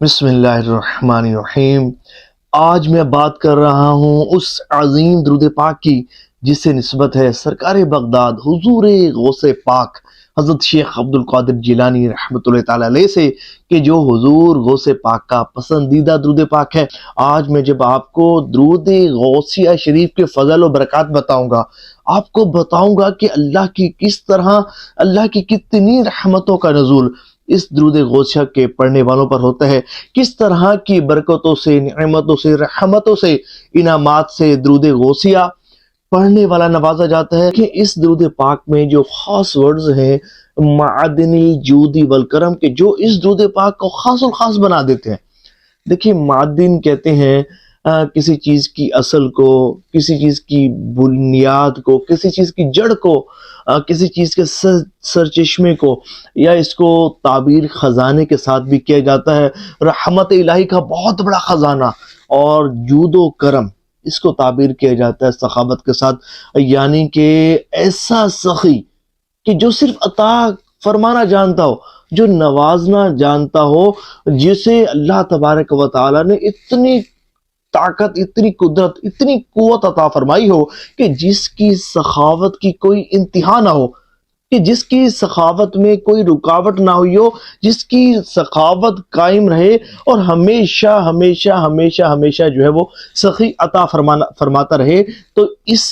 بسم اللہ الرحمن الرحیم۔ آج میں بات کر رہا ہوں اس عظیم درود پاک کی جس سے نسبت ہے سرکار بغداد حضور غوث پاک حضرت شیخ عبد القادر جیلانی رحمۃ اللہ تعالی علیہ سے، کہ جو حضور غوث پاک کا پسندیدہ درود پاک ہے۔ آج میں جب آپ کو درود غوثیہ شریف کے فضل و برکات بتاؤں گا، آپ کو بتاؤں گا کہ اللہ کی کس طرح، اللہ کی کتنی رحمتوں کا نزول اس درود غوثیہ کے پڑھنے والوں پر ہوتا ہے، کس طرح کی برکتوں سے، نعمتوں سے، رحمتوں سے، انعامات سے درود غوثیہ پڑھنے والا نوازا جاتا ہے۔ کہ اس درود پاک میں جو خاص ورڈز ہیں، معدن الجود والکرم، کے جو اس درود پاک کو خاص الخاص بنا دیتے ہیں۔ دیکھیے، معدن کہتے ہیں کسی چیز کی اصل کو، کسی چیز کی بنیاد کو، کسی چیز کی جڑ کو، کسی چیز کے سرچشمے کو، یا اس کو تعبیر خزانے کے ساتھ بھی کیا جاتا ہے۔ رحمت الہی کا بہت بڑا خزانہ اور جود و کرم، اس کو تعبیر کیا جاتا ہے سخاوت کے ساتھ، یعنی کہ ایسا سخی کہ جو صرف عطا فرمانا جانتا ہو، جو نوازنا جانتا ہو، جسے اللہ تبارک و تعالی نے اتنی طاقت، اتنی قدرت، اتنی قوت عطا فرمائی ہو کہ جس کی سخاوت کی کوئی انتہا نہ ہو، کہ جس کی سخاوت میں کوئی رکاوٹ نہ ہوئی ہو، جس کی سخاوت قائم رہے اور ہمیشہ ہمیشہ ہمیشہ ہمیشہ جو ہے وہ سخی عطا فرماتا رہے۔ تو اس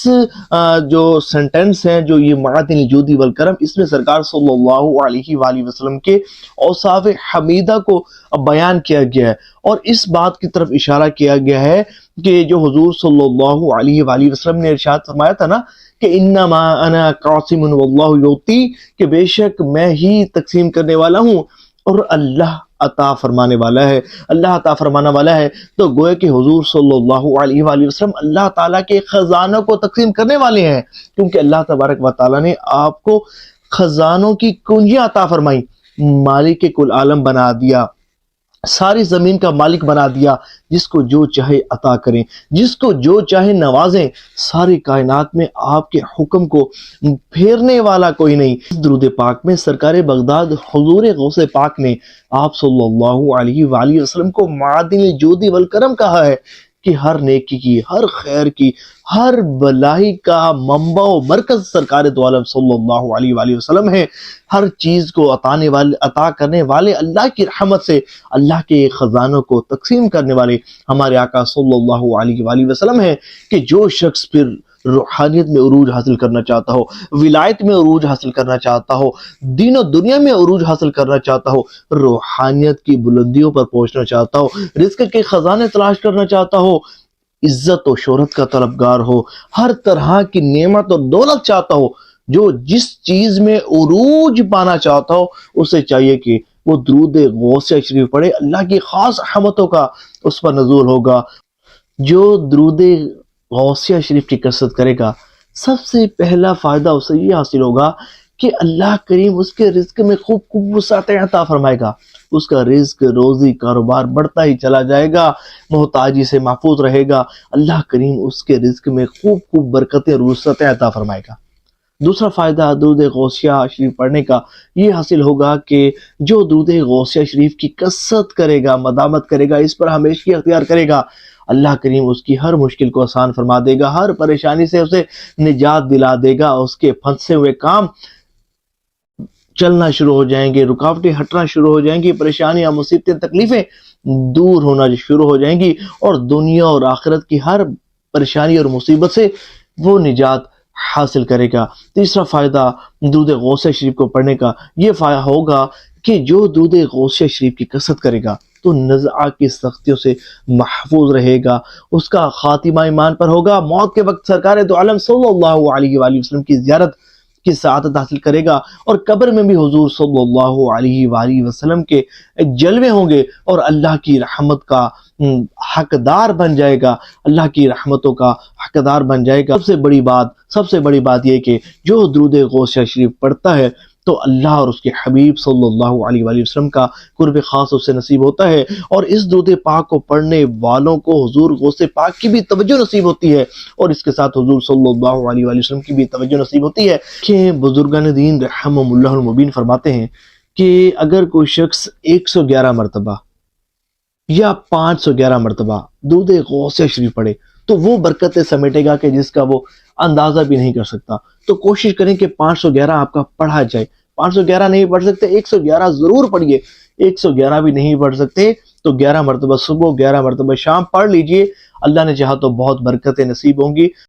جو سنٹنس ہیں، جو یہ معدن الجود والکرم، اس میں سرکار صلی اللہ علیہ وآلہ وسلم کے اوصاف حمیدہ کو بیان کیا گیا ہے، اور اس بات کی طرف اشارہ کیا گیا ہے کہ جو حضور صلی اللہ علیہ وآلہ وسلم نے ارشاد فرمایا تھا نا کہ انما انا قاسم واللہ یعطی، کہ بے شک میں ہی تقسیم کرنے والا ہوں اور اللہ عطا فرمانے والا ہے، اللہ عطا فرمانا والا ہے۔ تو گویا کہ حضور صلی اللہ علیہ وآلہ وسلم اللہ تعالیٰ کے خزانوں کو تقسیم کرنے والے ہیں، کیونکہ اللہ تبارک و تعالیٰ نے آپ کو خزانوں کی کنجیاں عطا فرمائی، مالک کل عالم بنا دیا، ساری زمین کا مالک بنا دیا، جس کو جو چاہے عطا کریں، جس کو جو چاہے نوازیں، ساری کائنات میں آپ کے حکم کو پھیرنے والا کوئی نہیں۔ اس درود پاک میں سرکار بغداد حضور غوث پاک نے آپ صلی اللہ علیہ وآلہ وسلم کو معدن الجود والکرم کہا ہے، کہ ہر نیکی کی، ہر خیر کی، ہر بلائی کا منبع و مرکز سرکار دو عالم صلی اللہ علیہ وآلہ وسلم ہے۔ ہر چیز کو عطا کرنے والے، اللہ کی رحمت سے اللہ کے خزانوں کو تقسیم کرنے والے ہمارے آقا صلی اللہ علیہ وآلہ وسلم ہیں۔ کہ جو شخص پھر روحانیت میں عروج حاصل کرنا چاہتا ہو، ولایت میں عروج حاصل کرنا چاہتا ہو، دین و دنیا میں عروج حاصل کرنا چاہتا ہو، روحانیت کی بلندیوں پر پہنچنا چاہتا ہو، رزق کے خزانے تلاش کرنا چاہتا ہو، عزت و شہرت کا طلبگار ہو، ہر طرح کی نعمت اور دولت چاہتا ہو، جو جس چیز میں عروج پانا چاہتا ہو، اسے چاہیے کہ وہ درود غوثیہ شریف پڑھے، اللہ کی خاص رحمتوں کا اس پر نزول ہوگا۔ جو درود غوثیہ شریف کی کثرت کرے گا، سب سے پہلا فائدہ اسے یہ حاصل ہوگا کہ اللہ کریم اس کے رزق میں خوب وسعتیں عطا فرمائے گا، اس کا رزق، روزی، کاروبار بڑھتا ہی چلا جائے گا، محتاجی سے محفوظ رہے گا، اللہ کریم اس کے رزق میں خوب برکتیں اور وسعتیں عطا فرمائے گا۔ دوسرا فائدہ درود غوثیہ شریف پڑھنے کا یہ حاصل ہوگا کہ جو درود غوثیہ شریف کی کثرت کرے گا، مداومت کرے گا، اس پر ہمیشگی اختیار کرے گا، اللہ کریم اس کی ہر مشکل کو آسان فرما دے گا، ہر پریشانی سے اسے نجات دلا دے گا، اس کے پھنسے ہوئے کام چلنا شروع ہو جائیں گے، رکاوٹیں ہٹنا شروع ہو جائیں گی، پریشانیاں، مصیبتیں، تکلیفیں دور ہونا شروع ہو جائیں گی، اور دنیا اور آخرت کی ہر پریشانی اور مصیبت سے وہ نجات حاصل کرے گا۔ تیسرا فائدہ درود غوثیہ شریف کو پڑھنے کا یہ فائدہ ہوگا کہ جو درود غوثیہ شریف کی کثرت کرے گا تو نزعہ کی سختیوں سے محفوظ رہے گا، اس کا خاتمہ ایمان پر ہوگا، موت کے وقت سرکار دو عالم صلی اللہ علیہ وآلہ وسلم کی زیارت کی سعادت حاصل کرے گا، اور قبر میں بھی حضور صلی اللہ علیہ وآلہ وسلم کے جلوے ہوں گے، اور اللہ کی رحمت کا حقدار بن جائے گا، اللہ کی رحمتوں کا حقدار بن جائے گا۔ سب سے بڑی بات یہ کہ جو درود غوثیہ شریف پڑھتا ہے تو اللہ اور اس کے حبیب صلی اللہ علیہ وآلہ وسلم کا قرب خاص اس سے نصیب ہوتا ہے، اور اس درود پاک کو پڑھنے والوں کو حضور غوث پاک کی بھی توجہ نصیب ہوتی ہے، اور اس کے ساتھ حضور صلی اللہ علیہ وآلہ وسلم کی بھی توجہ نصیب ہوتی ہے۔ کہ بزرگان دین رحمہم اللہ المبین فرماتے ہیں کہ اگر کوئی شخص 111 مرتبہ یا 511 مرتبہ درود غوث شریف پڑھے تو وہ برکتیں سمیٹے گا کہ جس کا وہ اندازہ بھی نہیں کر سکتا۔ تو کوشش کریں کہ 511 آپ کا پڑھا جائے۔ 511 نہیں پڑھ سکتے 111 ضرور پڑھیے۔ 111 بھی نہیں پڑھ سکتے تو 11 مرتبہ صبح 11 مرتبہ شام پڑھ لیجئے، اللہ نے چاہا تو بہت برکتیں نصیب ہوں گی۔